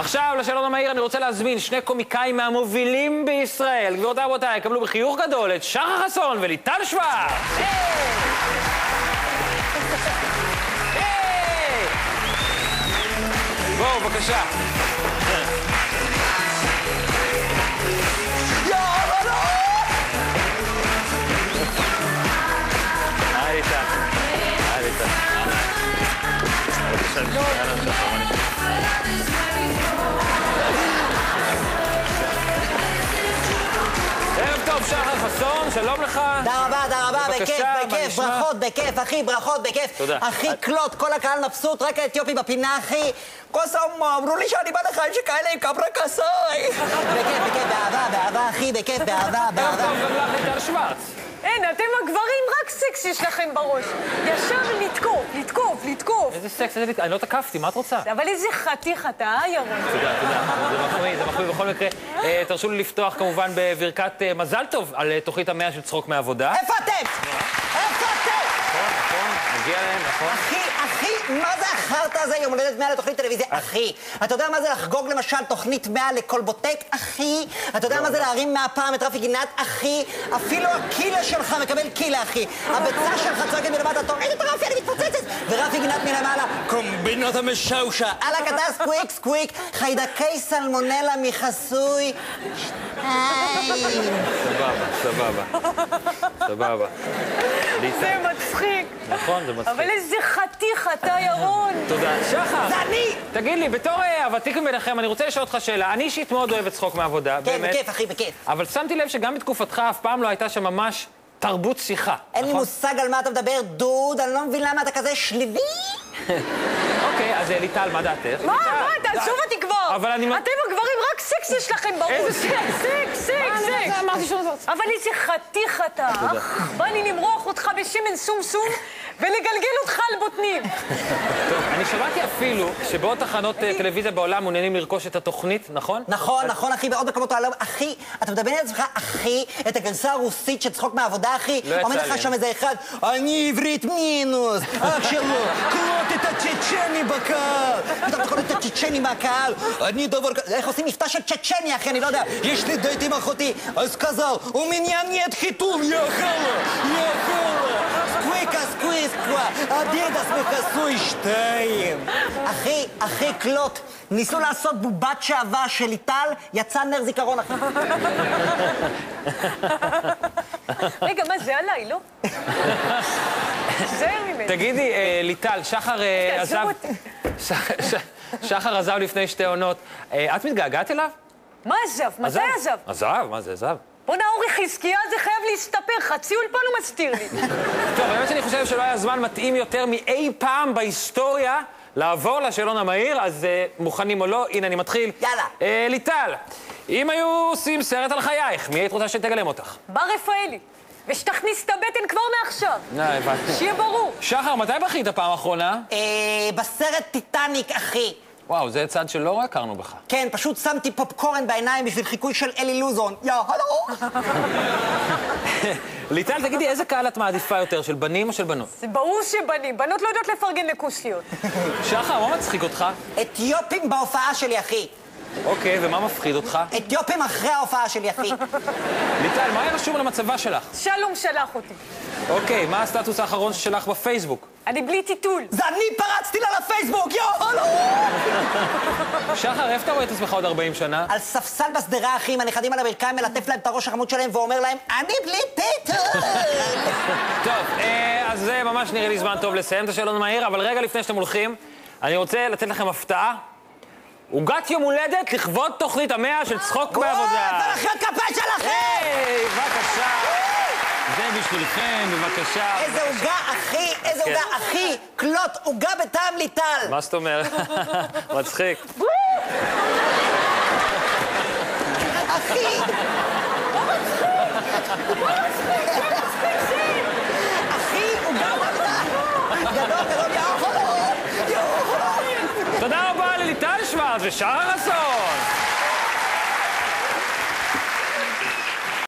עכשיו, לשאלון המהיר, אני רוצה להזמין שני קומיקאים מהמובילים בישראל. גבירותיי ורבותיי, קבלו בחיוך גדול את שחר חסון וליטל שוורץ. בואו, בבקשה. היי, ליטל. היי, ליטל. ערב טוב, שחר חסון, שלום לך. תודה רבה, בכיף, ברכות, בכיף, אחי, ברכות, בכיף. תודה. אחי, קלוט, כל הקהל מבסוט, רק האתיופי בפינה, אחי. קוסומו, אמרו לי שאני בא לך שכאלה עם קפרה קסוי. בכיף, באהבה, אחי, בכיף, באהבה. ערב טוב גם לך, ליטל שוורץ. אין, אתם הגברים רק סקס יש לכם בראש. ישר לתקוף. איזה סקס, אני לא תקפתי, מה את רוצה? אבל איזה חתיך אתה, ירון. תודה. זה מחמיא בכל מקרה. תרשו לי לפתוח כמובן בברכת מזל טוב על תוכנית 100 של צחוק מעבודה. איפה אתם? נכון, מגיע להם, נכון. אחי, מה זה החרטא הזה יום הולדת 100 לתוכנית טלוויזיה? אחי, אתה יודע מה זה לחגוג למשל תוכנית 100 לקולבוטק? אחי, אתה יודע מה זה להרים 100 פעם את רפי גינת? אחי, אפילו הקילה שלך מקבל קילה, אחי. הביצה שלך צועקת מלמטה, אתה אומר, את רפי, אני מתפוצצת! ורפי גינת מלמעלה, קומבינות המשאושה. על הקטע סקוויק, חיידקי סלמונלה מחסוי. סבבה. זה מצחיק. נכון, זה מצחיק. אבל איזה חתיך אתה, ירון. תודה. שחר! זה אני! תגיד לי, בתור הוותיק מביניכם, אני רוצה לשאול אותך שאלה. אני אישית מאוד אוהב את צחוק מעבודה, כן, באמת. בכיף, אחי, בכיף. אבל שמתי לב שגם בתקופתך אף פעם לא הייתה שם ממש תרבות שיחה. אין לי מושג על מה אתה מדבר, דוד, אני לא מבין למה אתה כזה שלילי. אוקיי, אז ליטל, מה דעתך? מה? תעזוב אותי כבר. אבל אני... אתם הגברים רק סקס יש לכם בראש. איזה סקס? סקס. אמרתי שהוא זאת. אבל איזה חתיך אתה. בא לי למרוח אותך בשמן סום ולגלגל אותך על בוטנים. טוב, אני שמעתי אפילו שבעוד תחנות טלוויזיה בעולם מעוניינים לרכוש את התוכנית, נכון? נכון, אחי, בעוד מקומות העולם. אחי, אתה מדבר על עצמך, אחי, את הגרסה הרוסית של צחוק מעבודה, אחי? עומד לך שם איזה אחד, אני עברית מינוס, אח שלו, קלוט את הצ'צ'ני בקהל. אתה יכול את הצ'צ'ני מהקהל, אני דבר כזה, איך עושים מבטא של צ'צ'ני, אחי, אני לא יודע. יש לי דייט עם אחותי, אז сказал, у меня нет חיתול, סקוויסקווה, אדידס מחסוי 2. אחי, קלוט, ניסו לעשות בובת שעבה של ליטל, יצא נר זיכרון, אחי. רגע, מה זה עליי, לא? זהר ממני. תגידי, ליטל, שחר עזב לפני 2 עונות. את מתגעגעת אליו? מה עזב? מתי עזב? עזב? מה זה עזב? בוא'נה, אורי חזקיה זה חייב להסתפר, חצי אולפן הוא מסתיר לי. טוב, באמת שאני חושב שלא היה זמן מתאים יותר מאי פעם בהיסטוריה לעבור לשאלון המהיר, אז מוכנים או לא? הנה, אני מתחיל. יאללה. ליטל, אם היו עושים סרט על חייך, מי היית רוצה שתגלם אותך? בר רפאלי. ושתכניס את הבטן כבר מעכשיו. הבנתי. שיהיה ברור. שחר, מתי בכית פעם האחרונה? בסרט טיטניק, אחי. וואו, זה צד שלא הכרנו בך. כן, פשוט שמתי פופקורן בעיניים בשביל חיקוי של אלי לוזון. הלו! ליטל, תגידי, איזה קהל את מעדיפה יותר, של בנים או של בנות? זה ברור שבנים. בנות לא יודעות לפרגן לכוסיות. שחר, מה מצחיק אותך? אתיופים בהופעה שלי, אחי. אוקיי, ומה מפחיד אותך? אתיופים אחרי ההופעה שלי, אחי. ליטל, מה היה רשום על המצבה שלך? שלום שלח אותי. אוקיי, מה הסטטוס האחרון ששלח בפייסבוק? אני בלי טיטול. זה אני פרצתי לה לפייסבוק, הלו! שחר, איפה אתה רואה את עצמך עוד 40 שנה? על ספסל בסדרה, אחי, עם הנכדים על הברכיים, מלטף להם את הראש החמוד שלהם ואומר להם, אני בלי טיטול! טוב, אז זה ממש נראה לי זמן טוב לסיים את השאלון המהיר, אבל רגע לפני שאתם הולכים, אני רוצה לתת לכם הפתעה. עוגת יום הולדת לכבוד תוכנית 100 של צחוק מעבודה. ולחיות כפיים שלכם! היי, בבקשה. זה בשבילכם, בבקשה. איזה עוגה, אחי, איזה עוגה, אחי, קלוט, עוגה בטעם ליטל. מה זאת אומרת? מצחיק. אחי! אחי, עוגה בטעם. גדול, יאו. תודה רבה לליטל שוורץ ושחר חסון.